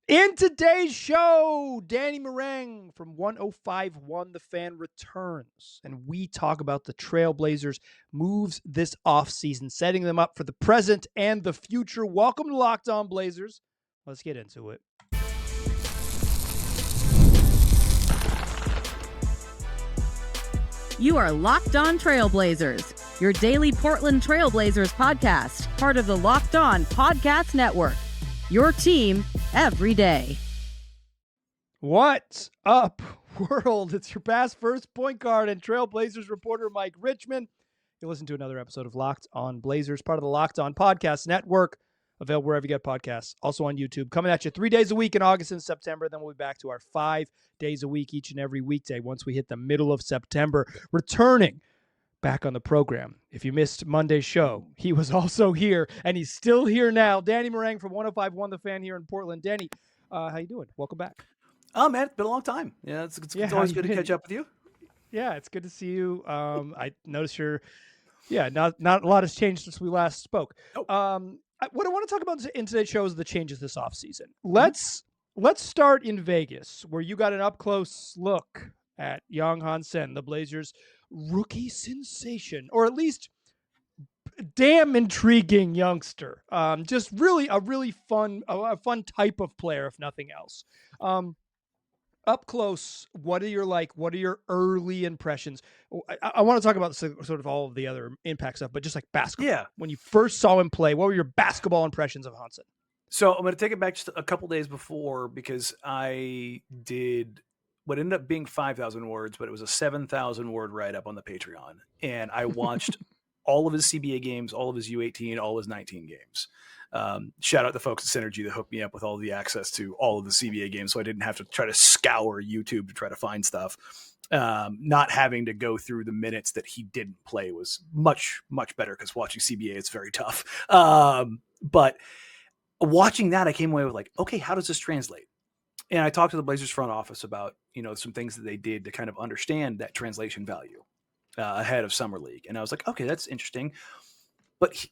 In today's show, Danny Marang from 105.1 The Fan returns, and we talk about the Trailblazers' moves this offseason, setting them up for the present and the future. Welcome to Locked On Blazers. Let's get into it. You are Locked On Trailblazers, your daily Portland Trailblazers podcast, part of the Locked On Podcast Network. Your team every day. What's up, world? It's your past first point guard and Trailblazers reporter, Mike Richmond. You listen to another episode of Locked On Blazers, part of the Locked On Podcast Network, available wherever you get podcasts, also on YouTube. Coming at you 3 days a week in August and September. Then we'll be back to our 5 days a week each and every weekday once we hit the middle of September. Returning back on the program. If you missed Monday's show, he was also here, and he's still here now. Danny Marang from 105.1 The Fan here in Portland. Danny, how you doing? Welcome back. Oh, man, it's been a long time. Yeah, it's always good to catch up with you. Yeah, it's good to see you. I noticed not a lot has changed since we last spoke. Nope. What I want to talk about in today's show is the changes this offseason. Let's start in Vegas, where you got an up-close look at Yang Hansen, the Blazers' rookie sensation, or at least damn intriguing youngster. Just really a really fun type of player, if nothing else. Up close, what are your early impressions? I want to talk about sort of all of the other impact stuff, but just like basketball. Yeah. When you first saw him play, what were your basketball impressions of Hansen? So I'm going to take it back just a couple days before, because I did what ended up being 5,000 words, but it was a 7,000 word write-up on the Patreon. And I watched all of his CBA games, all of his U18, all of his 19 games. Shout out to folks at Synergy that hooked me up with all the access to all of the CBA games, so I didn't have to try to scour YouTube to try to find stuff. Not having to go through the minutes that he didn't play was much, much better, because watching CBA is very tough. But watching that, I came away with like, okay, how does this translate? And I talked to the Blazers front office about, some things that they did to kind of understand that translation value ahead of Summer League. And I was like, okay, that's interesting. But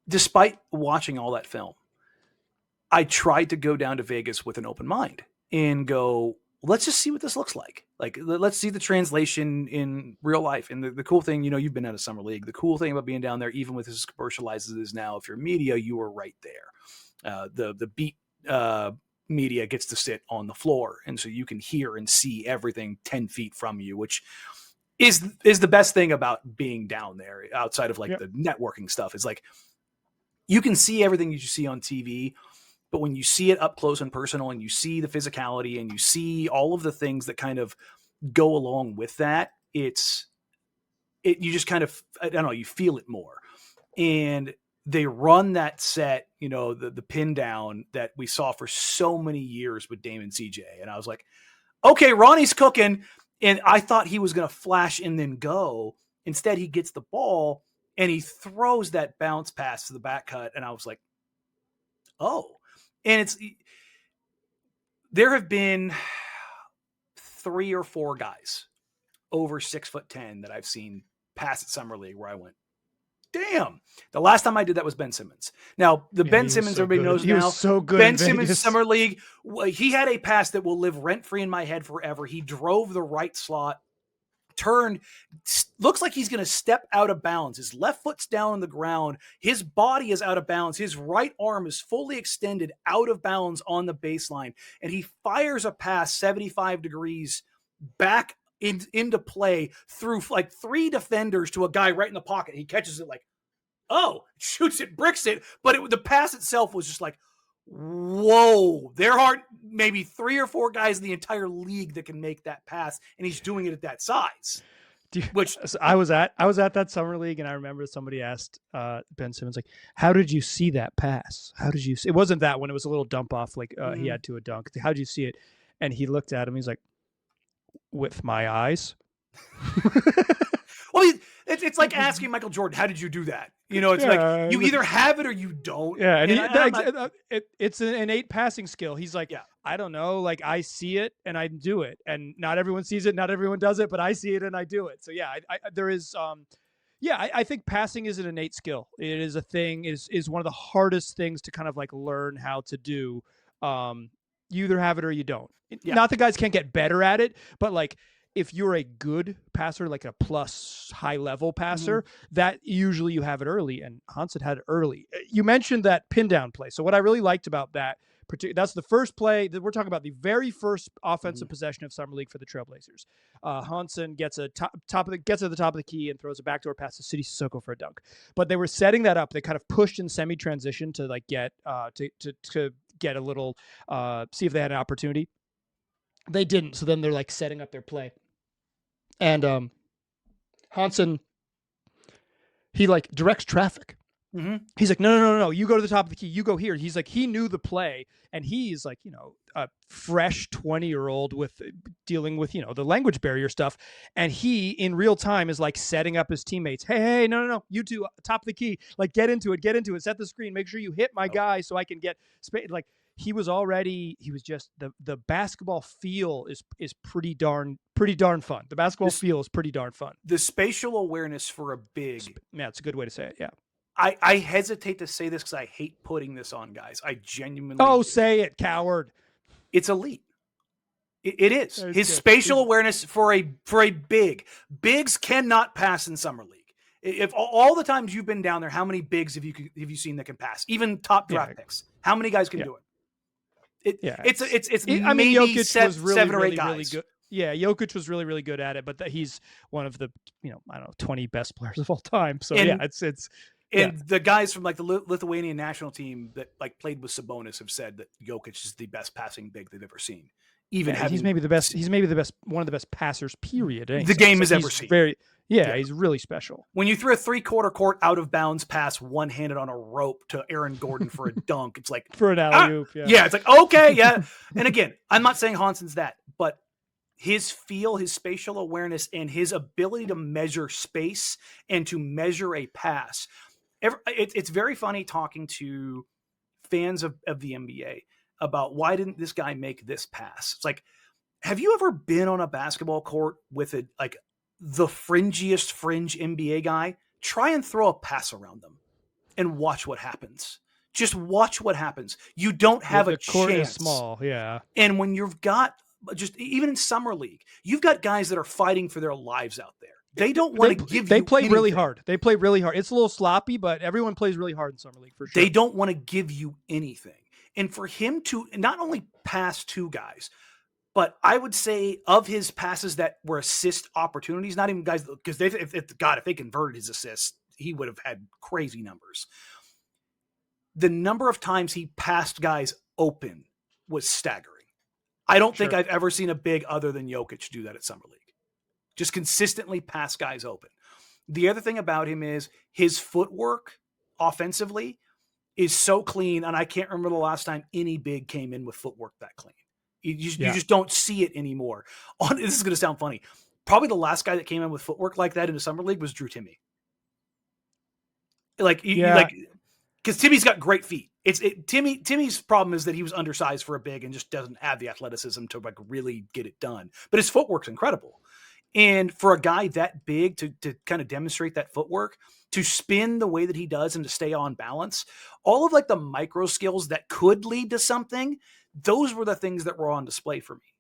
despite watching all that film, I tried to go down to Vegas with an open mind and go, let's just see what this looks like. Like, let's see the translation in real life. And the cool thing, you've been at a Summer League. The cool thing about being down there, even with as commercialized as it is now, if you're media, you are right there. The beat media gets to sit on the floor, and so you can hear and see everything 10 feet from you, which is the best thing about being down there, outside of the networking stuff. Is like, you can see everything you see on TV, but when you see it up close and personal, and you see the physicality, and you see all of the things that kind of go along with that, you just kind of, I don't know, you feel it more. And they run that set, the pin down that we saw for so many years with Dame and CJ. And I was like, okay, Ronnie's cooking. And I thought he was going to flash and then go. Instead, he gets the ball and he throws that bounce pass to the back cut. And I was like, oh. And there have been 3 or 4 guys over 6'10" that I've seen pass at Summer League where I went, damn. The last time I did that was Ben Simmons. Now, Ben Simmons, everybody knows now. He was so good. Ben Simmons, Summer League, he had a pass that will live rent-free in my head forever. He drove the right slot, turned, looks like he's going to step out of bounds. His left foot's down on the ground. His body is out of bounds. His right arm is fully extended out of bounds on the baseline. And he fires a pass 75 degrees back into play through like 3 defenders to a guy right in the pocket. He catches it like, oh, shoots it, bricks it. But the pass itself was just like, whoa, there aren't maybe 3 or 4 guys in the entire league that can make that pass. And he's doing it at that size. Which I was at that Summer League, and I remember somebody asked Ben Simmons, like, how did you see that pass? How did you see? It wasn't that one. It was a little dump off. Like he had to a dunk. How did you see it? And he looked at him. He's like, with my eyes. Well, it's like asking Michael Jordan, how did you do that? It's like you either have it or you don't. Yeah, and it's an innate passing skill. He's like, I don't know, like I see it and I do it, and not everyone sees it, not everyone does it, but I see it and I do it. So there is I think passing is an innate skill. It is a thing. Is one of the hardest things to kind of like learn how to do. You either have it or you don't. Yeah. Not that guys can't get better at it, but like if you're a good passer, like a plus high level passer, that usually you have it early, and Hansen had it early. You mentioned that pin down play. So what I really liked about that, that's the first play that we're talking about, the very first offensive possession of Summer League for the Trailblazers. Hansen gets a gets to the top of the key and throws a backdoor pass to City Sissoko for a dunk. But they were setting that up. They kind of pushed in semi-transition to like get to get a little see if they had an opportunity. They didn't. So then they're like setting up their play. And Hansen, he like directs traffic. He's like, no, you go to the top of the key, you go here. He's like, he knew the play, and he's like, a fresh 20-year-old with dealing with, the language barrier stuff. And he in real time is like setting up his teammates. Hey, no, you two, top of the key, like get into it, set the screen, make sure you hit my guy so I can get space. Like he was just the basketball feel is pretty darn fun. The basketball feel is pretty darn fun. The spatial awareness for a big. Yeah, it's a good way to say it. Yeah. I hesitate to say this because I hate putting this on guys. I genuinely. Oh, say it, coward. It's elite. It is. His spatial awareness for a big. Bigs cannot pass in Summer League. If all the times you've been down there, how many bigs have you seen that can pass? Even top draft picks. How many guys can do it? It's I mean, maybe Jokic was really, 7 or 8 really, guys. really good. Yeah, Jokic was really, really good at it, but he's one of the 20 best players of all time. So it's. And the guys from like the Lithuanian national team that like played with Sabonis have said that Jokic is the best passing big they've ever seen. He's maybe the best. He's maybe the best. One of the best passers. Period. The game has ever seen. He's really special. When you threw a 3/4 court out of bounds pass one handed on a rope to Aaron Gordon for a dunk, it's like for an alley-oop. It's like okay, yeah. And again, I'm not saying Hansen's that, but his feel, his spatial awareness, and his ability to measure space and to measure a pass. It's very funny talking to fans of the NBA about why didn't this guy make this pass? It's like, have you ever been on a basketball court with the fringiest fringe NBA guy? Try and throw a pass around them and watch what happens. Just watch what happens. You don't have a chance. The court is small, yeah. And when you've got even in Summer League, you've got guys that are fighting for their lives out there. They don't want to give They you play anything. really hard. They play really hard. It's a little sloppy, but everyone plays really hard in Summer League for sure. They don't want to give you anything. And for him to not only pass 2 guys, but I would say of his passes that were assist opportunities, not even guys, because if they converted his assists, he would have had crazy numbers. The number of times he passed guys open was staggering. I don't think I've ever seen a big other than Jokic do that at Summer League. Just consistently pass guys open. The other thing about him is his footwork offensively is so clean, and I can't remember the last time any big came in with footwork that clean. You just don't see it anymore. This is going to sound funny. Probably the last guy that came in with footwork like that in the Summer League was Jrue Timmy. Because Timmy's got great feet. Timmy's problem is that he was undersized for a big and just doesn't have the athleticism to like really get it done. But his footwork's incredible. And for a guy that big to kind of demonstrate that footwork, to spin the way that he does and to stay on balance, all of like the micro skills that could lead to something, those were the things that were on display for me.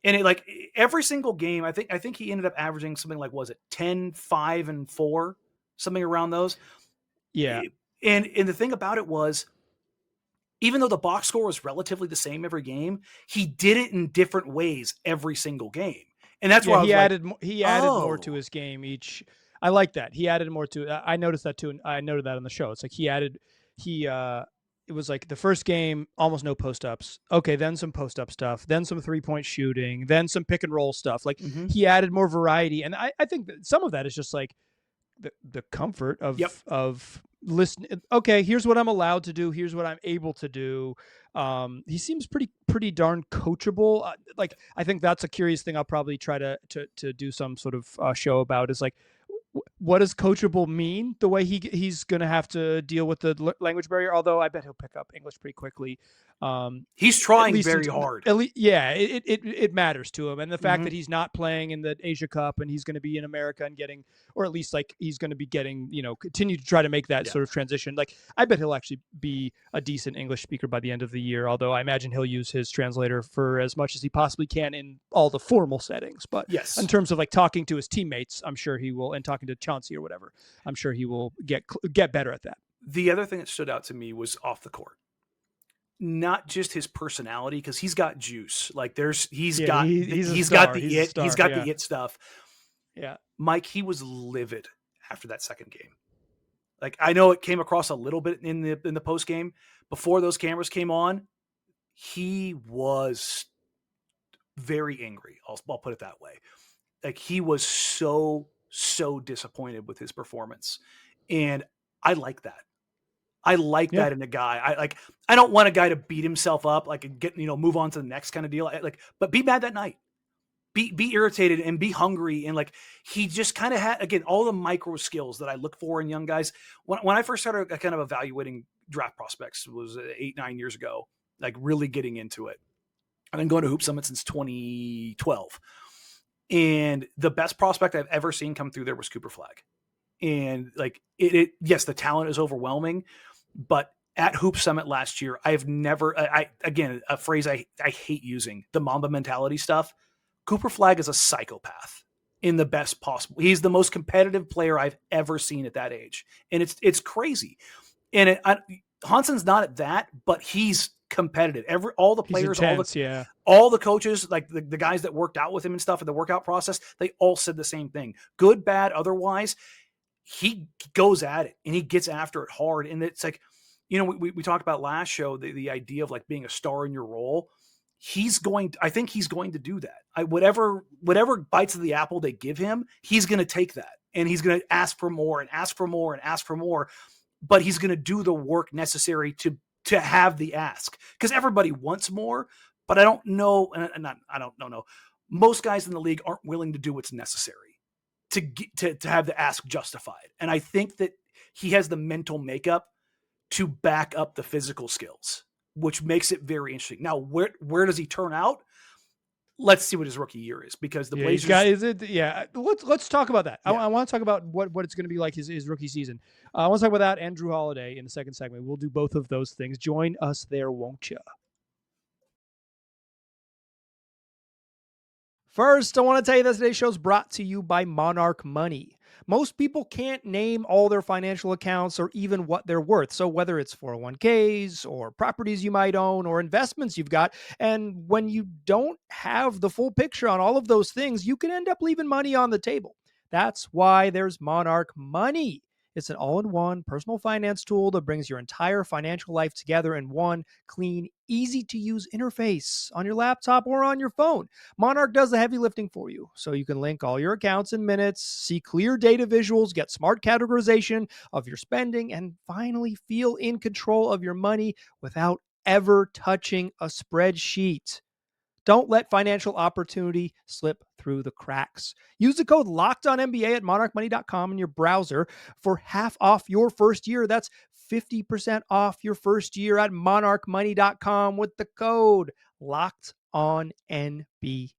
And every single game, I think he ended up averaging something like, 10, 5, and 4, something around those. Yeah. And the thing about it was, even though the box score was relatively the same every game, he did it in different ways every single game. And that's why he added more to his game each. I like that. He added more to it. I noticed that too. And I noted that on the show. It's like it was like the first game, almost no post ups. Okay. Then some post up stuff, then some 3-point shooting, then some pick and roll stuff. Like he added more variety. And I think that some of that is just like the comfort of listen. Okay. Here's what I'm allowed to do. Here's what I'm able to do. He seems pretty darn coachable. I think that's a curious thing I'll probably try to do some sort of show about is like what does coachable mean? The way he's going to have to deal with the language barrier. Although I bet he'll pick up English pretty quickly. He's trying very hard. It matters to him, and the fact that he's not playing in the Asia Cup and he's going to be in America and getting, or at least like he's going to be getting, continue to try to make that sort of transition. Like I bet he'll actually be a decent English speaker by the end of the year. Although I imagine he'll use his translator for as much as he possibly can in all the formal settings. But in terms of like talking to his teammates, I'm sure he will, and talking to Chauncey or whatever, I'm sure he will get better at that. The other thing that stood out to me was off the court. Not just his personality, because he's got juice. Like he's got the it stuff. Yeah, Mike, he was livid after that second game. Like I know it came across a little bit in the post game before those cameras came on. He was very angry. I'll put it that way. Like he was so disappointed with his performance, and I like that. I like that in a guy. I don't want a guy to beat himself up, like and get, move on to the next kind of deal. But be mad that night, be irritated and be hungry. And like, he just kind of had, again, all the micro skills that I look for in young guys. When I first started kind of evaluating draft prospects was 8-9 years ago, like really getting into it. I've been going to Hoop Summit since 2012. And the best prospect I've ever seen come through there was Cooper Flagg. And like yes, the talent is overwhelming, but at Hoop Summit last year, I've never, again, a phrase I hate using, the Mamba mentality stuff. Cooper Flagg is a psychopath in the best possible. He's the most competitive player I've ever seen at that age. And it's crazy. And Hansen's not at that, but he's competitive. All the players, all the coaches, like the guys that worked out with him and stuff in the workout process, they all said the same thing. Good, bad, otherwise, he goes at it and he gets after it hard. And it's like, we talked about last show, the idea of like being a star in your role. I think he's going to do that. Whatever bites of the apple they give him, he's going to take that and he's going to ask for more and ask for more and ask for more, but he's going to do the work necessary to have the ask, because everybody wants more, but I don't know. And I don't know. Most guys in the league aren't willing to do what's necessary to have the ask justified. And I think that he has the mental makeup to back up the physical skills, which makes it very interesting. Now, where does he turn out? Let's see what his rookie year is, because the Blazers. Let's talk about that. Yeah. I want to talk about what it's going to be like his rookie season. I want to talk about that and Jrue Holiday in the second segment. We'll do both of those things. Join us there, won't you? First, I want to tell you that today's show is brought to you by Monarch Money. Most people can't name all their financial accounts or even what they're worth. So whether it's 401ks or properties you might own or investments you've got, and when you don't have the full picture on all of those things, you can end up leaving money on the table. That's why there's Monarch Money. It's an all-in-one personal finance tool that brings your entire financial life together in one clean, easy-to-use interface on your laptop or on your phone. Monarch does the heavy lifting for you, so you can link all your accounts in minutes, see clear data visuals, get smart categorization of your spending, and finally feel in control of your money without ever touching a spreadsheet. Don't let financial opportunity slip through the cracks. Use the code LOCKEDONNBA at monarchmoney.com in your browser for half off your first year. That's 50% off your first year at monarchmoney.com with the code LOCKEDONNBA.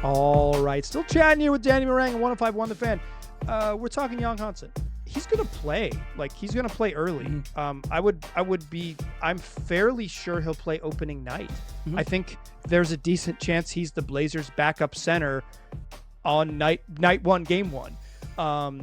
All right, still chatting here with Danny Marang and 105.1 The Fan. We're talking Yang Hansen. He's going to play. Like, he's going to play early. I'm fairly sure he'll play opening night. I think there's a decent chance he's the Blazers' backup center on night one, game one. I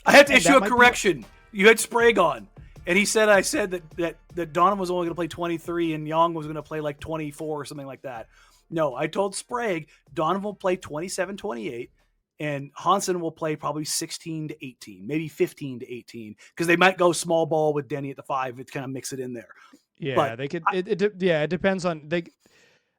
have to issue a correction. You had Sprague on, and I said that Donovan was only going to play 23 and Yang was going to play like 24 or something like that. No, I told Sprague Donovan will play 27, 28. And Hansen will play probably 16 to 18, maybe 15 to 18, because they might go small ball with Denny at the 5. It's kind of mix it in there. Yeah, but they could. It depends on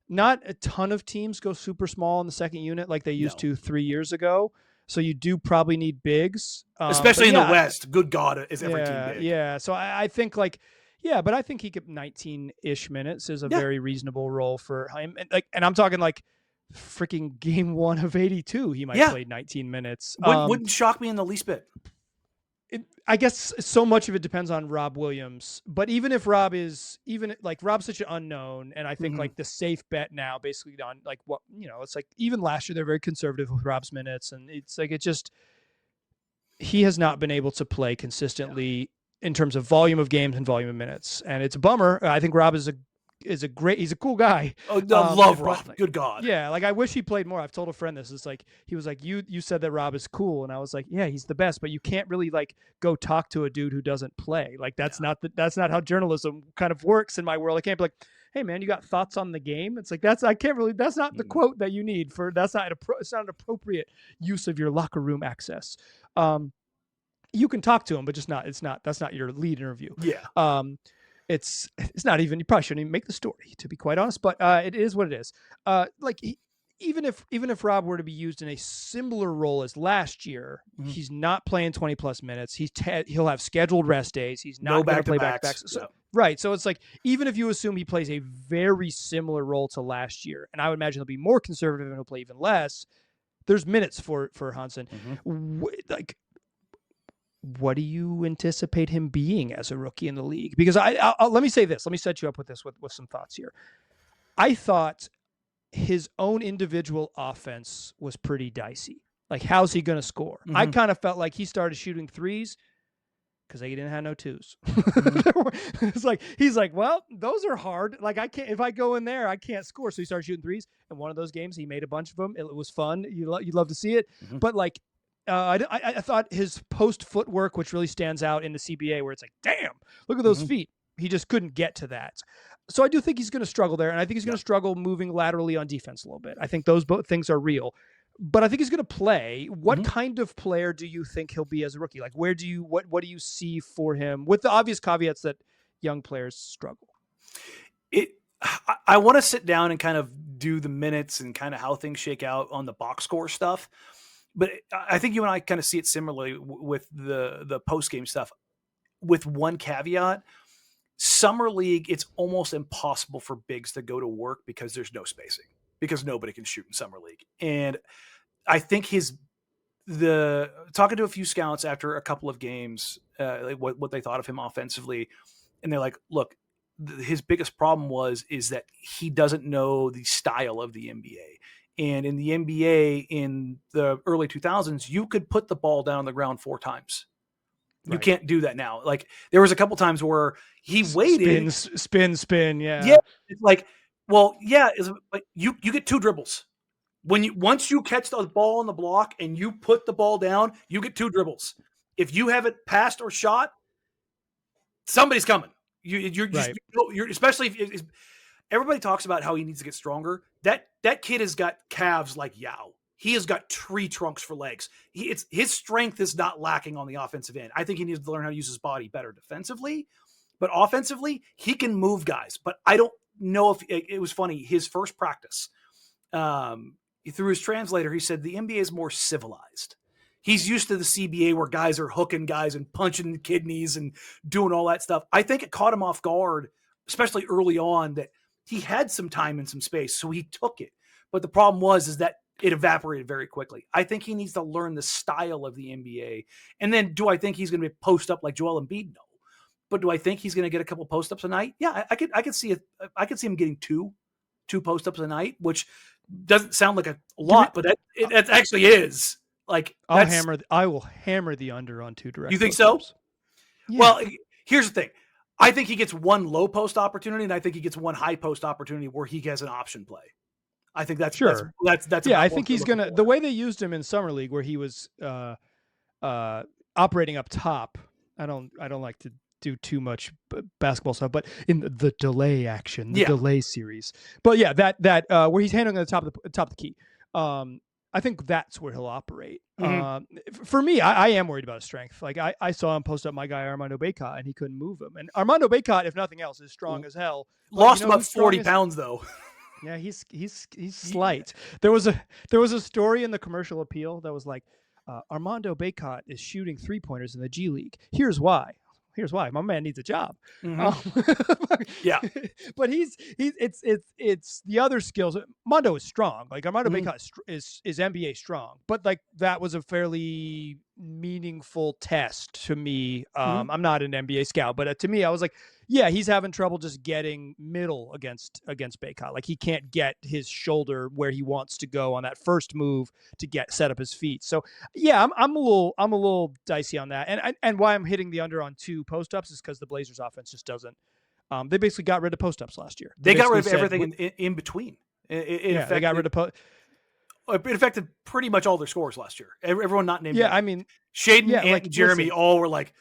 not a ton of teams go super small in the second unit like they used to 3 years ago. So you do probably need bigs, especially in the West. Good God, is every team big? Yeah. So I think but I think he could 19-ish minutes is a very reasonable role for him. And I'm talking like freaking game 1 of 82, he might play 19 minutes. Wouldn't shock me in the least bit. I guess so much of it depends on Rob Williams, but even Rob's such an unknown, and I think like the safe bet now, basically on like what, it's like even last year they're very conservative with Rob's minutes, and it's like he has not been able to play consistently in terms of volume of games and volume of minutes, and it's a bummer. I think Rob is he's a cool guy. Oh, I love Rob. Good God. Yeah. Like I wish he played more. I've told a friend this. It's like, he was like, you said that Rob is cool. And I was like, yeah, he's the best, but you can't really like go talk to a dude who doesn't play. Like that's not how journalism kind of works in my world. I can't be like, hey man, you got thoughts on the game? It's like, that's not the quote that you need it's not an appropriate use of your locker room access. You can talk to him, but that's not your lead interview. Yeah. It's not even, you probably shouldn't even make the story, to be quite honest, but it is what it is. Even if Rob were to be used in a similar role as last year, he's not playing 20 plus minutes. He'll have scheduled rest days. He's not going to play back-to-backs. So, right. So it's like, even if you assume he plays a very similar role to last year, and I would imagine he'll be more conservative and he'll play even less, there's minutes for Hansen. What do you anticipate him being as a rookie in the league? Because let me say this. Let me set you up with this with some thoughts here. I thought his own individual offense was pretty dicey. Like, how's he going to score? I kind of felt like he started shooting threes because they didn't have no twos. It's like, he's like, well, those are hard. Like, I can't, if I go in there, I can't score. So he started shooting threes. And one of those games, he made a bunch of them. It was fun. You'd love to see it. But like, I thought his post footwork, which really stands out in the CBA, where it's like, damn, look at those feet. He just couldn't get to that. So I do think he's going to struggle there, and I think he's going to struggle moving laterally on defense a little bit. I think those both things are real. But I think he's going to play. What kind of player do you think he'll be as a rookie? Like, what do you see for him, with the obvious caveats that young players struggle? I want to sit down and kind of do the minutes and kind of how things shake out on the box score stuff. But I think you and I kind of see it similarly with the post-game stuff, with one caveat. Summer league, it's almost impossible for bigs to go to work because there's no spacing, because nobody can shoot in summer league. And I think talking to a few scouts after a couple of games, like what they thought of him offensively, and they're like, look, his biggest problem is that he doesn't know the style of the NBA. And in the NBA in the early 2000s, you could put the ball down on the ground 4 times. You can't do that now. Like, there was a couple times where he waited. Spin. Yeah. Yeah. It's like, well, yeah. But you get 2 dribbles. Once you catch the ball on the block and you put the ball down, you get 2 dribbles. If you haven't passed or shot, somebody's coming. You're especially if everybody talks about how he needs to get stronger. That kid has got calves like Yao. He has got tree trunks for legs. His strength is not lacking on the offensive end. I think he needs to learn how to use his body better defensively, but offensively, he can move guys. But I don't know if it was funny. His first practice, through his translator, he said the NBA is more civilized. He's used to the CBA where guys are hooking guys and punching the kidneys and doing all that stuff. I think it caught him off guard, especially early on, that he had some time and some space, so he took it. But the problem is that it evaporated very quickly. I think he needs to learn the style of the NBA. And then, do I think he's going to be post up like Joel Embiid? No. But do I think he's going to get a couple post ups a night? Yeah, I could see it. I could see him getting two post ups a night, which doesn't sound like a lot, but that actually is. Like, I will hammer the under on 2 direct. You think so? Yeah. Well, here's the thing. I think he gets 1 low post opportunity, and I think he gets 1 high post opportunity where he has an option play. I think that's sure. That's yeah. I think he's gonna, the way they used him in summer league, where he was operating up top. I don't like to do too much basketball stuff, but in the delay action, delay series. But yeah, that where he's handling at the top of the key. I think that's where he'll operate. For me, I am worried about his strength. Like, I saw him post up my guy Armando Bacot, and he couldn't move him. And Armando Bacot, if nothing else, is strong as hell. Lost about 40 pounds though. Yeah, he's slight. There was a story in the Commercial Appeal that was like, Armando Bacot is shooting 3-pointers in the G League. Here's why. here's why. My man needs a job. Yeah. But it's the other skills. Mondo is strong. Like Armando Bacot is NBA strong, but like that was a fairly meaningful test to me. I'm not an NBA scout, but to me, I was like, yeah, he's having trouble just getting middle against Bacot. Like he can't get his shoulder where he wants to go on that first move to get set up his feet. So yeah, I'm a little dicey on that. And why I'm hitting the under on 2 post ups is because the Blazers offense just doesn't. They basically got rid of post ups last year. They got rid of everything in between. They got rid of it affected pretty much all their scores last year. Everyone not named. Yeah, I mean, Shaden and Jeremy all were like,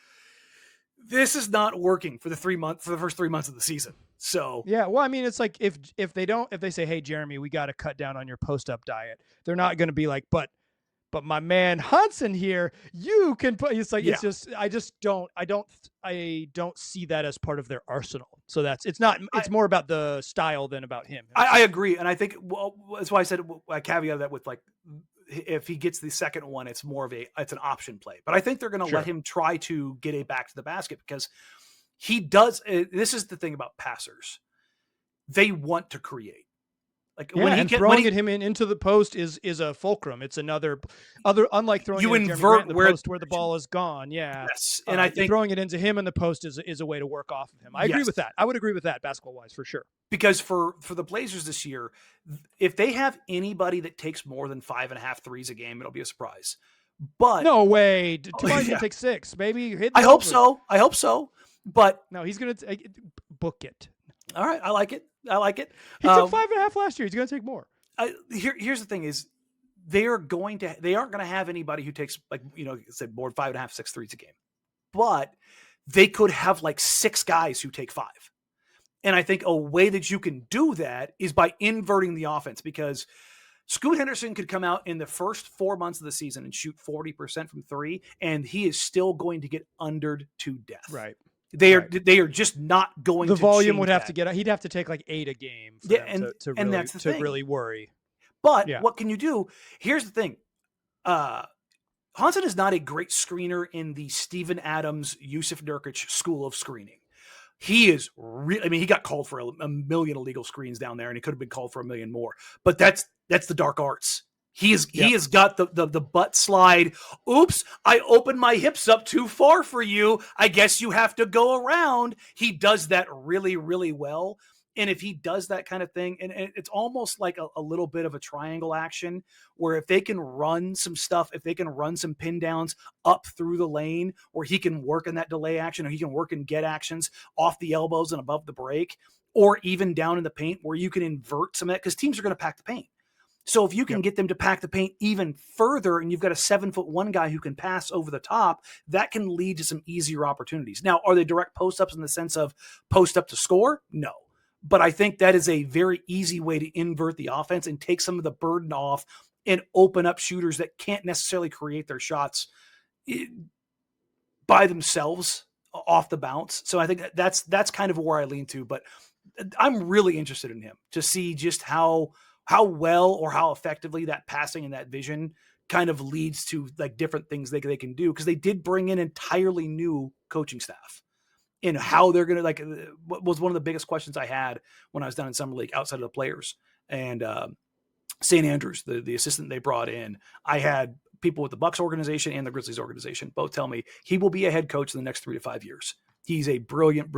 this is not working for the first 3 months of the season. So yeah, well, I mean, it's like if they say, hey, Jeremy, we got to cut down on your post up diet, they're not going to be like, but my man Hansen here, you can put. It's like it's just I don't see that as part of their arsenal. So it's more about the style than about him. I agree, and I think that's why I said I caveat that with like, if he gets the second one, it's more of it's an option play. But I think they're going to let him try to get a back to the basket because he does. This is the thing about passers; they want to create. Like throwing him into the post is a fulcrum. It's unlike throwing you it invert in the post where the ball is gone. Yeah, yes, and I think throwing it into him in the post is a way to work off of him. I agree with that. I would agree with that basketball wise for sure. Because for the Blazers this year, if they have anybody that takes more than 5.5 threes a game, it'll be a surprise. But no way, Tobias can take 6. Maybe I hope so. But no, he's gonna book it. All right, I like it. He took 5.5 last year. He's going to take more. Here's the thing: is they aren't going to have anybody who takes said more than 5.5, 6 threes a game, but they could have like 6 guys who take 5. And I think a way that you can do that is by inverting the offense, because Scoot Henderson could come out in the first 4 months of the season and shoot 40% from 3, and he is still going to get undered to death. Right. They are just not going the to volume would have that. to get, he'd have to take like 8 a game for them and that's the thing. Really worry. But what can you do? Here's the thing. Hansen is not a great screener in the Steven Adams, Yusuf Nurkic school of screening. He is he got called for a million illegal screens down there, and he could have been called for a million more, but that's the dark arts. He has got the butt slide. Oops, I opened my hips up too far for you. I guess you have to go around. He does that really, really well. And if he does that kind of thing, and it's almost like a little bit of a triangle action where if they can run some stuff, if they can run some pin downs up through the lane where he can work in that delay action, or he can work in get actions off the elbows and above the break, or even down in the paint where you can invert some of that, because teams are going to pack the paint. So if you can get them to pack the paint even further, and you've got a 7'1" guy who can pass over the top, that can lead to some easier opportunities. Now, are they direct post-ups in the sense of post up to score? No. But I think that is a very easy way to invert the offense and take some of the burden off and open up shooters that can't necessarily create their shots by themselves off the bounce. So I think that's kind of where I lean to. But I'm really interested in him to see just how well or how effectively that passing and that vision kind of leads to like different things they can do. Because they did bring in entirely new coaching staff, and how they're going to what was one of the biggest questions I had when I was down in Summer League outside of the players. And St. Andrews, the assistant they brought in, I had people with the Bucks organization and the Grizzlies organization both tell me he will be a head coach in the next 3 to 5 years. He's a brilliant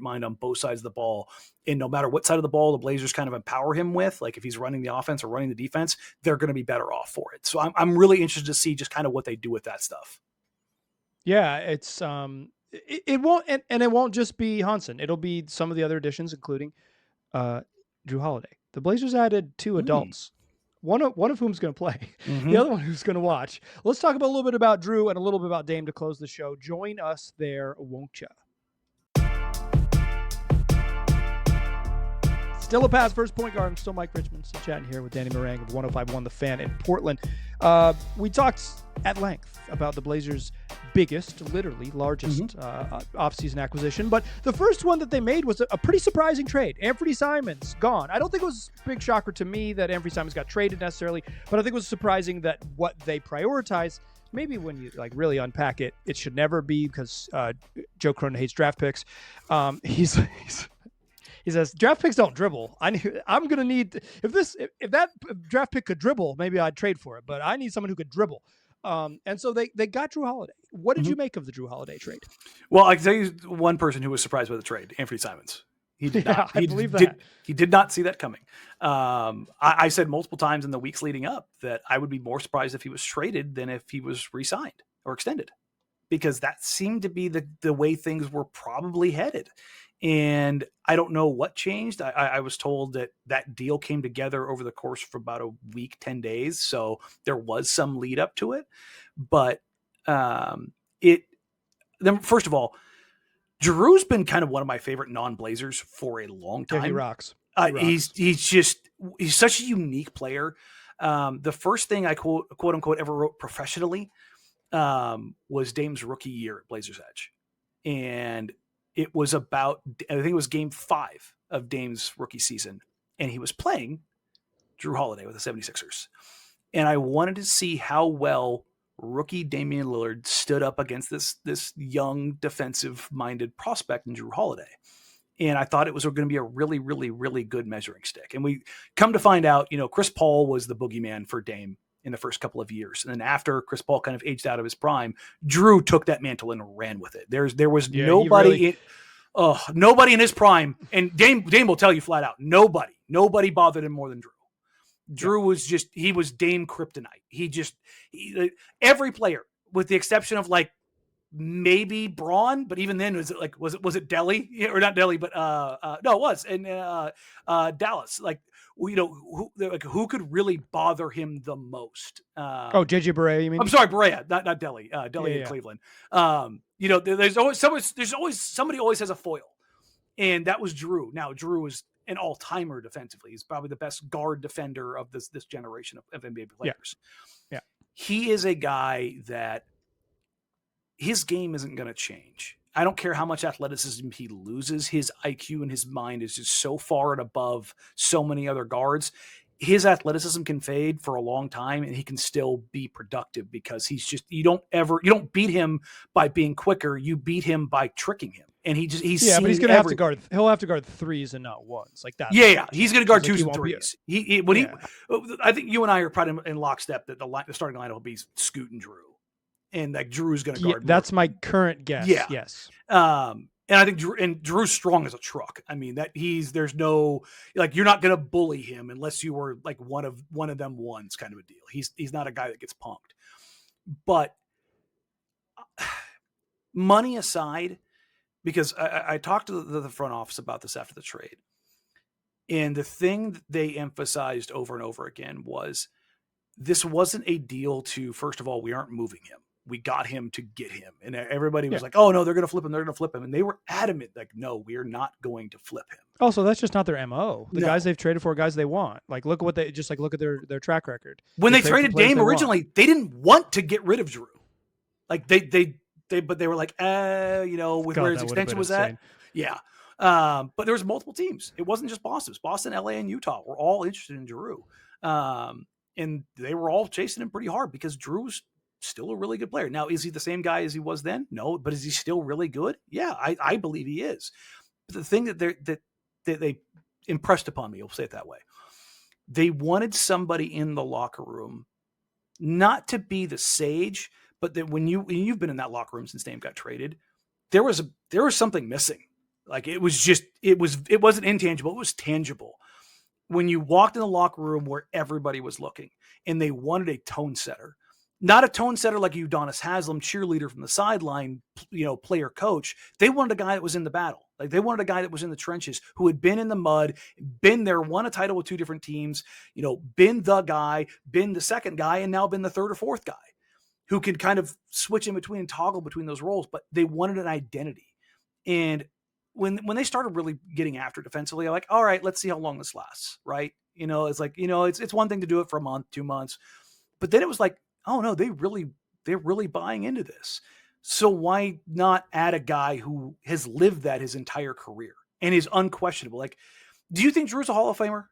mind on both sides of the ball. And no matter what side of the ball the Blazers kind of empower him with, like if he's running the offense or running the defense, they're going to be better off for it. So I'm really interested to see just kind of what they do with that stuff. Yeah, it's it won't, and it won't just be Hansen. It'll be some of the other additions, including Jrue Holiday. The Blazers added 2 adults. One of whom's going to play, the other one who's going to watch. Let's talk a little bit about Jrue and a little bit about Dame to close the show. Join us there, won't ya? Still a pass, first point guard. I'm still Mike Richmond. Still chatting here with Danny Marang of 105.1 The Fan in Portland. We talked at length about the Blazers' biggest, literally largest offseason acquisition. But the first one that they made was a pretty surprising trade. Anthony Simons gone. I don't think it was a big shocker to me that Anthony Simons got traded necessarily, but I think it was surprising that what they prioritized maybe when you like really unpack it, it should never be, because Joe Cronin hates draft picks. He says draft picks don't dribble. I'm gonna need if that draft pick could dribble, maybe I'd trade for it. But I need someone who could dribble. And so they got Jrue Holiday. What did you make of the Jrue Holiday trade? Well, I can tell you one person who was surprised by the trade: Anthony Simons. He did not. I believe that. He did not see that coming. I said multiple times in the weeks leading up that I would be more surprised if he was traded than if he was re-signed or extended, because that seemed to be the way things were probably headed. And I don't know what changed. I was told that deal came together over the course of about a week, 10 days. So there was some lead up to it. But then first of all, Jrue's been kind of one of my favorite non-Blazers for a long time. Yeah, he rocks. He's such a unique player. The first thing I quote unquote ever wrote professionally was Dame's rookie year at Blazers Edge. And it was about, I think it was game 5 of Dame's rookie season. And he was playing Jrue Holiday with the 76ers. And I wanted to see how well rookie Damian Lillard stood up against this young defensive-minded prospect in Jrue Holiday. And I thought it was going to be a really, really, really good measuring stick. And we come to find out, Chris Paul was the boogeyman for Dame in the first couple of years. And then after Chris Paul kind of aged out of his prime, Jrue took that mantle and ran with it. There was nobody in his prime. And Dame will tell you flat out, nobody bothered him more than Jrue. Jrue was he was Dame kryptonite. Every player, with the exception of like maybe Braun, but even then was it Delhi or not Delhi, but no, it was. And Dallas, who could really bother him the most? JJ Barea, you mean? I'm sorry, Barea, not Delhi. Delhi in Cleveland. There's always somebody always has a foil. And that was Jrue. Now Jrue was an all-timer defensively. He's probably the best guard defender of this generation of NBA players. Yeah. He is a guy that his game isn't going to change. I don't care how much athleticism he loses. His IQ and his mind is just so far and above so many other guards. His athleticism can fade for a long time and he can still be productive, because you don't beat him by being quicker. You beat him by tricking him. And but he's going to have to guard. He'll have to guard threes and not ones like that. Yeah. He's going to guard twos and threes. I think you and I are probably in lockstep that the starting lineup will be Scoot and Jrue, and like Drew's going to guard. That's my current guess. Yeah. Yes. And I think Drew's strong as a truck. I mean there's no, like, you're not going to bully him unless you were like one of them ones kind of a deal. He's not a guy that gets punked. But money aside, because I talked to the front office about this after the trade, and the thing that they emphasized over and over again was this wasn't a deal to, first of all, we aren't moving him. We got him to get him. And everybody was like, oh no, they're going to flip him. They're going to flip him. And they were adamant, like, no, we're not going to flip him. Also, that's just not their MO. The guys they've traded for are guys they want. Like, look at what look at their track record. When they traded Dame originally, they didn't want to get rid of Jrue. Like but they were like, with where his extension was at. Yeah. But there was multiple teams. It wasn't just Boston. It was Boston, LA, and Utah were all interested in Jrue. And they were all chasing him pretty hard because Jrue's still a really good player. Now, is he the same guy as he was then? No, but is he still really good? Yeah, I believe he is. But the thing that they impressed upon me, we'll say it that way, they wanted somebody in the locker room not to be the sage, but that when you've been in that locker room since Dame got traded, there was something missing. Like it wasn't intangible, it was tangible. When you walked in the locker room where everybody was looking, and they wanted a tone setter. Not a tone setter like Udonis Haslem, cheerleader from the sideline, player coach. They wanted a guy that was in the battle. Like they wanted a guy that was in the trenches, who had been in the mud, been there, won a title with 2 different teams, been the guy, been the second guy, and now been the third or fourth guy, who could kind of switch in between and toggle between those roles. But they wanted an identity. And when they started really getting after defensively, I'm like, all right, let's see how long this lasts. Right. It's like, it's one thing to do it for a month, 2 months, but then it was like, oh no, they're really buying into this. So why not add a guy who has lived that his entire career and is unquestionable? Like, do you think Jrue's a Hall of Famer?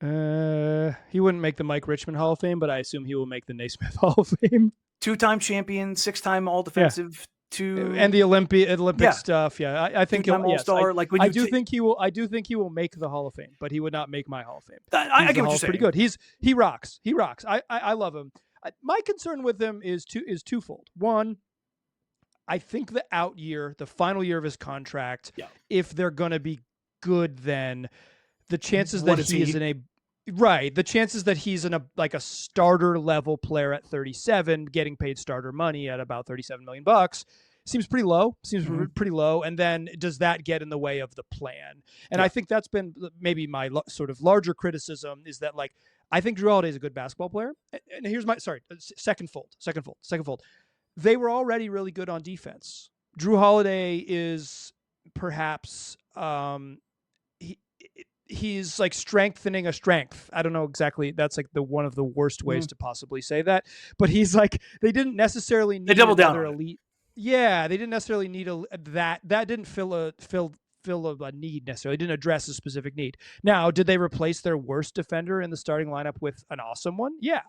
He wouldn't make the Mike Richmond Hall of Fame, but I assume he will make the Naismith Hall of Fame. 2-time champion, 6-time all defensive, and the Olympic stuff. Yeah, I think he'll All-Star. I do think he will. I do think he will make the Hall of Fame, but he would not make my Hall of Fame. I get what you're saying. Pretty good. He rocks. He rocks. I love him. My concern with him is twofold. One, I think the out year, the final year of his contract, if they're going to be good, then the chances that he is in a the chances that he's in a starter level player at 37, getting paid starter money at about $37 million seems pretty low. Pretty low. And then does that get in the way of the plan? And I think that's been maybe my sort of larger criticism is that I think Jrue Holiday is a good basketball player. And here's my second fold. They were already really good on defense. Jrue Holiday is perhaps he's strengthening a strength. I don't know exactly. That's one of the worst ways to possibly say that. But he's they didn't necessarily need another elite. Yeah, they didn't necessarily need that didn't fill a need necessarily. Didn't address a specific need. Now, did they replace their worst defender in the starting lineup with an awesome one? Yeah.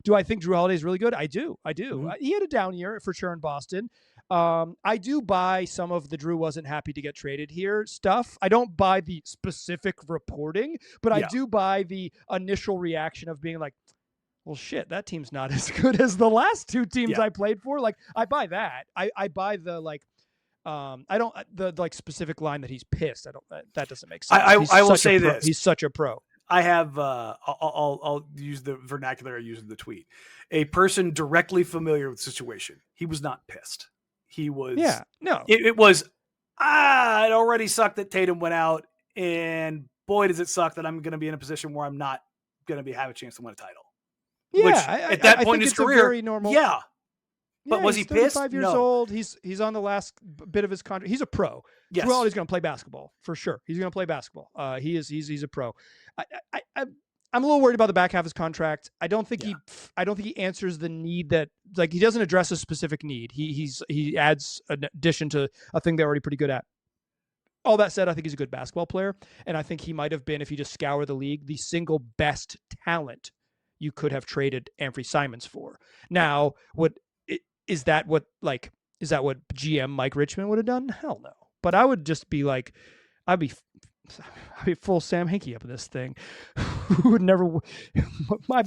Do I think Jrue Holiday is really good? I do. Mm-hmm. He had a down year for sure in Boston. I do buy some of the Jrue wasn't happy to get traded here stuff. I don't buy the specific reporting, but I do buy the initial reaction of being well, shit, that team's not as good as the last two teams I played for. I buy that. I buy the I don't the specific line that he's pissed. That doesn't make sense. I will say this. He's such a pro. I have I'll use the vernacular I used in the tweet. A person directly familiar with the situation. He was not pissed. He was It was it already sucked that Tatum went out, and boy does it suck that I'm going to be in a position where I'm not going to have a chance to win a title. Yeah, which at that point in his career, very normal. Yeah. But was he pissed? 35 years old. He's on the last bit of his contract. He's a pro. Yes. Jrue Holiday's going to play basketball for sure. He's going to play basketball. He's a pro. I'm a little worried about the back half of his contract. I don't think he answers the need that he doesn't address a specific need. He adds an addition to a thing they're already pretty good at. All that said, I think he's a good basketball player, and I think he might have been, if you just scour the league, the single best talent you could have traded Anfernee Simons for. Now, is that what GM Mike Richmond would have done? Hell no. But I would just be I'd be full Sam Hinkie up in this thing. Who would never my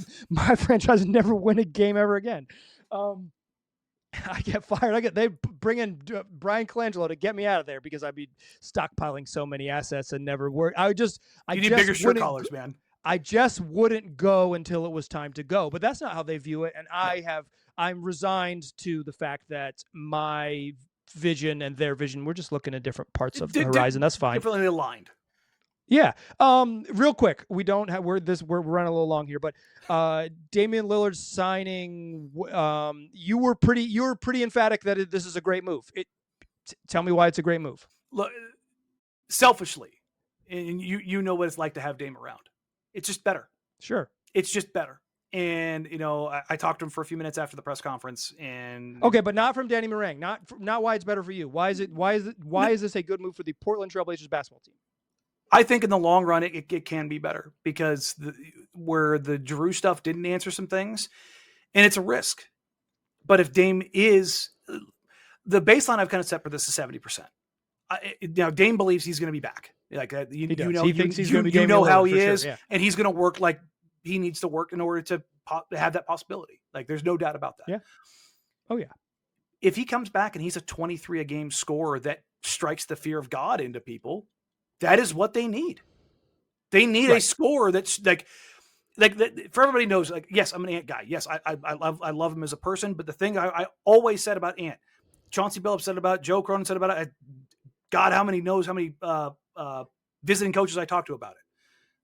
franchise would never win a game ever again. I get fired. They bring in Brian Colangelo to get me out of there because I'd be stockpiling so many assets and never work. You need bigger shirt collars, man. I just wouldn't go until it was time to go. But that's not how they view it. And I'm resigned to the fact that my vision and their vision, we're just looking at different parts of the horizon. That's fine. Differently aligned. Yeah. Real quick, we're running a little long here, but Damian Lillard signing, you were pretty emphatic that this is a great move. Tell me why it's a great move. Look, selfishly, and you know what it's like to have Dame around. It's just better. Sure. It's just better. And, I talked to him for a few minutes after the press conference, and okay, but not from Danny Marang, not why it's better for you. Why is this a good move for the Portland Trail Blazers basketball team? I think in the long run, it can be better because where the Jrue stuff didn't answer some things, and it's a risk. But if Dame is the baseline, I've kind of set for this is 70%. Now Dame believes he's going to be back. He thinks he's going to be. You know how he is, and he's going to work like he needs to work in order to have that possibility. There's no doubt about that. Yeah. Oh yeah. If he comes back and he's a 23 a game scorer that strikes the fear of God into people, that is what they need. They need a scorer that's like for everybody knows. Yes, I'm an Ant guy. Yes, I love him as a person. But the thing I always said about Ant, Chauncey Billups said about it, Joe Cronin said about it. God, how many visiting coaches I talked to about it.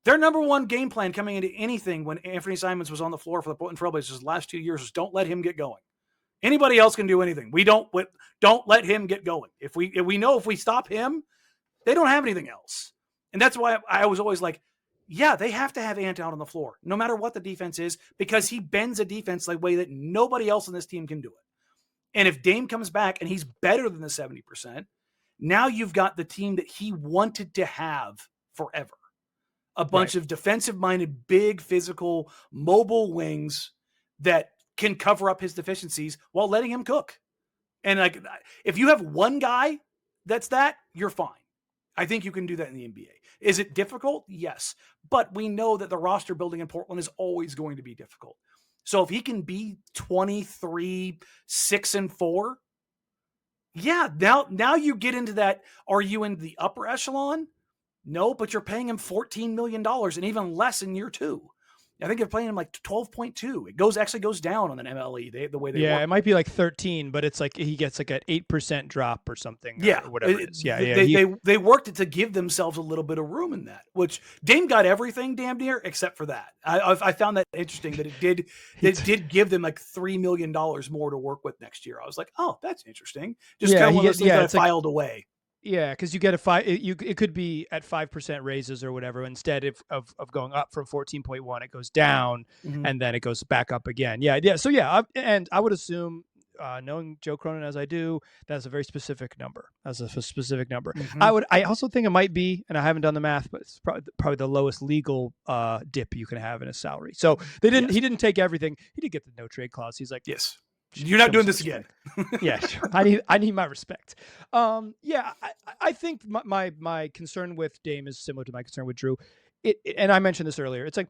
Their number one game plan coming into anything when Anfernee Simons was on the floor for the Portland Trail Blazers the last 2 years was don't let him get going. Anybody else can do anything. We don't let him get going. If we know if we stop him, they don't have anything else. And that's why I was always they have to have Ant out on the floor, no matter what the defense is, because he bends a defense way that nobody else on this team can do it. And if Dame comes back and he's better than the 70%, now you've got the team that he wanted to have forever. a bunch of defensive-minded, big, physical, mobile wings that can cover up his deficiencies while letting him cook. And like, if you have one guy that's that, you're fine. I think you can do that in the NBA. Is it difficult? Yes. But we know that the roster building in Portland is always going to be difficult. So if he can be 23, 6-4, yeah, now you get into that. Are you in the upper echelon? No, but you're paying him $14 million and even less in year 2. I think they're playing him like 12.2. It actually goes down on an MLE. The way they work. It might be like 13, but it's like he gets like an 8% drop or something. Yeah, or whatever it is. They worked it to give themselves a little bit of room in that. Which Dame got everything damn near except for that. I found that interesting that it did give them like $3 million more to work with next year. I was like, oh, that's interesting. Just kind of one of those things that I filed away. Yeah, because you get it could be at 5% raises or whatever. Instead of going up from 14.1, it goes down and then it goes back up again. Yeah. So and I would assume, knowing Joe Cronin as I do, that's a very specific number. That's a specific number. I also think it might be, and I haven't done the math, but it's probably the lowest legal dip you can have in a salary. So he didn't take everything. He did get the no trade clause. He's like, yes. You're not doing this again. Yeah, sure. I need my respect. I think my concern with Dame is similar to my concern with Jrue. And I mentioned this earlier. It's like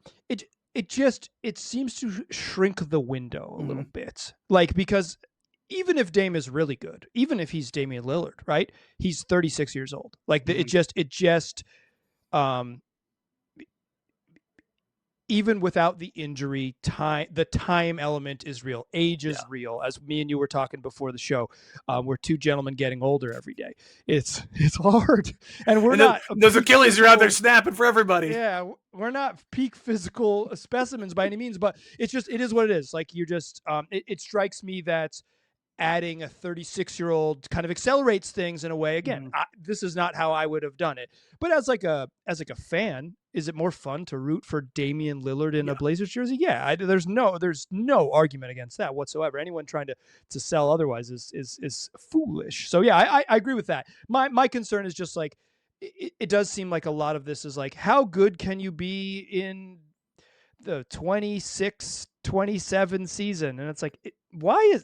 it seems to shrink the window a little bit. Like, because even if Dame is really good, even if he's Damian Lillard, right? He's 36 years old. Like even without the injury, the time element is real. Age is real. As me and you were talking before the show, we're two gentlemen getting older every day. It's hard, and those Achilles are out there snapping for everybody. Yeah, we're not peak physical specimens by any means, but it is what it is. Like, you're just, it strikes me that adding a 36-year-old kind of accelerates things in a way. Again, this is not how I would have done it. But as like a fan, is it more fun to root for Damian Lillard in a Blazers jersey? Yeah, there's no argument against that whatsoever. Anyone trying to sell otherwise is foolish. So yeah, I agree with that. My concern is just like, it does seem like a lot of this is like, how good can you be in the 26-27 season? And it's like, why is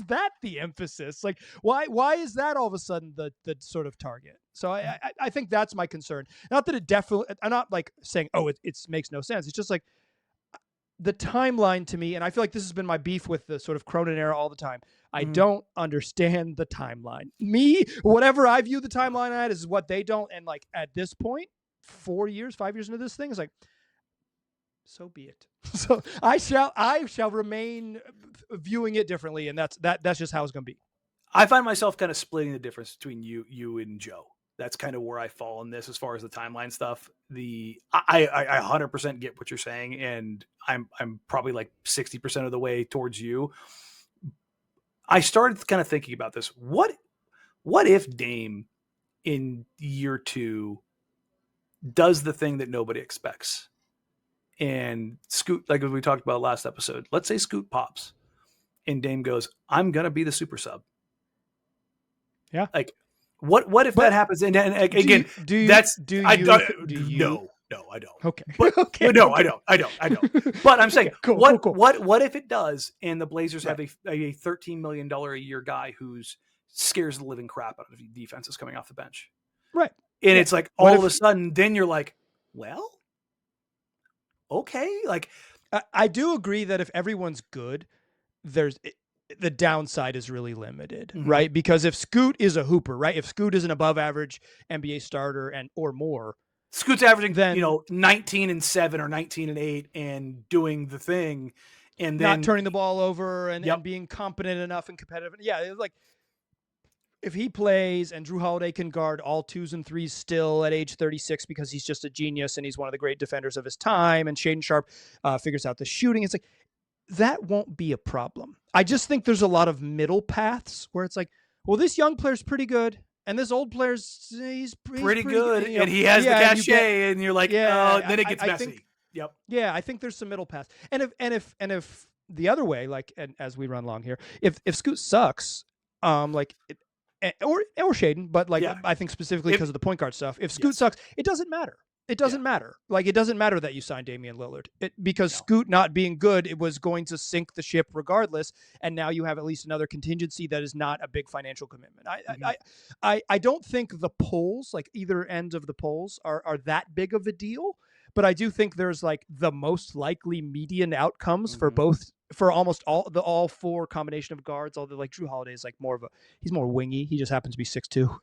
that the emphasis? Like, why is that all of a sudden the sort of target? So I think that's my concern. Not that it definitely, I'm not like saying, oh, it makes no sense. It's just like the timeline to me, and I feel like this has been my beef with the sort of Cronin era all the time. I don't understand the timeline. Whatever I view the timeline at is what they don't. And like, at this point, 5 years into this thing, is like, so be it. So I shall remain viewing it differently, and that's just how it's going to be. I find myself kind of splitting the difference between you and Joe. That's kind of where I fall in this as far as the timeline stuff. I 100% get what you're saying, and I'm probably like 60% of the way towards you. I started kind of thinking about this. What if Dame in year 2 does the thing that nobody expects? And Scoot, like we talked about last episode, let's say Scoot pops and Dame goes, I'm going to be the super sub. Yeah. Like, what if that happens? And again, no, I don't. Okay. But, okay. No, I don't. But I'm saying, cool. What if it does? And the Blazers have a $13 million a year guy who's scares the living crap out of defenses coming off the bench. Right. And it's like, all of a sudden, then you're like, well, okay. Like, I do agree that if everyone's good, the downside is really limited, right? Because if Scoot is a hooper, right? If Scoot is an above average NBA starter or more, Scoot's averaging, 19-7 or 19-8 and doing the thing, and then not turning the ball over and being competent enough and competitive. Yeah. It's like, if he plays and Jrue Holiday can guard all 2s and 3s still at age 36 because he's just a genius and he's one of the great defenders of his time, and Shaedon Sharpe figures out the shooting, it's like, that won't be a problem. I just think there's a lot of middle paths where it's like, well, this young player's pretty good, and this old player's he's pretty good, and he has the cachet, and you're like, then it gets messy. I think there's some middle paths, and if the other way, like, and as we run along here, if Scoot sucks, or Shaden, but like Yeah. I think specifically because of the point guard stuff. If Scoot Yes. sucks, it doesn't matter. It doesn't matter. Like, it doesn't matter that you signed Damian Lillard because Scoot not being good, it was going to sink the ship regardless. And now you have at least another contingency that is not a big financial commitment. I don't think the polls, like either end of the polls, are that big of a deal. But I do think there's like the most likely median outcomes for almost all four combination of guards. Although like Jrue Holiday is like he's more wingy. He just happens to be 6'2",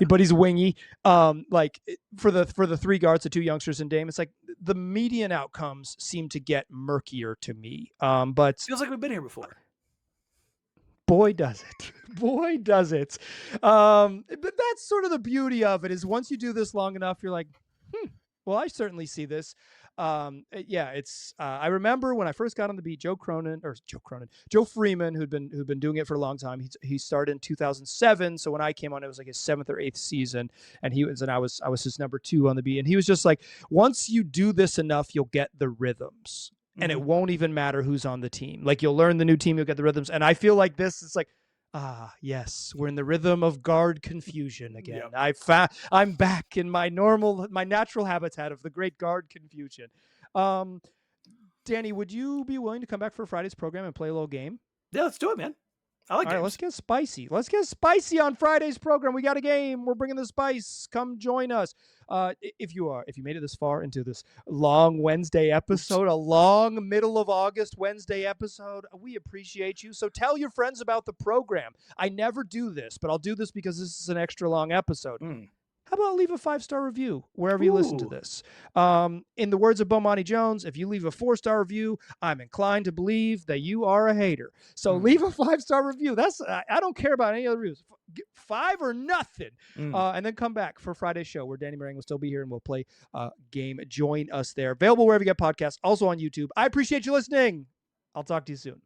but he's wingy. Like for the three guards, the two youngsters and Dame, it's like the median outcomes seem to get murkier to me. But feels like we've been here before. Boy, does it. Boy, does it. But that's sort of the beauty of it is once you do this long enough, you're like, well, I certainly see this. It's. I remember when I first got on the beat, Joe Freeman, who'd been doing it for a long time. He started in 2007. So when I came on, it was like his 7th or 8th season, and I was his number 2 on the beat. And he was just like, once you do this enough, you'll get the rhythms, and it won't even matter who's on the team. Like you'll learn the new team, you'll get the rhythms. And I feel like this is like, yes, we're in the rhythm of guard confusion again. Yep. I'm back in my natural habitat of the great guard confusion. Danny, would you be willing to come back for Friday's program and play a little game? Yeah, let's do it, man. I like games. All right, let's get spicy. Let's get spicy on Friday's program. We got a game. We're bringing the spice. Come join us. If you made it this far into this long Wednesday episode, a long middle of August Wednesday episode, we appreciate you. So tell your friends about the program. I never do this, but I'll do this because this is an extra long episode. How about leave a 5-star review wherever you listen to this? In the words of Bomani Jones, if you leave a 4-star review, I'm inclined to believe that you are a hater. So leave a 5-star review. I don't care about any other reviews. 5 or nothing. And then come back for Friday's show where Danny Marang will still be here and we'll play a game. Join us there. Available wherever you get podcasts, also on YouTube. I appreciate you listening. I'll talk to you soon.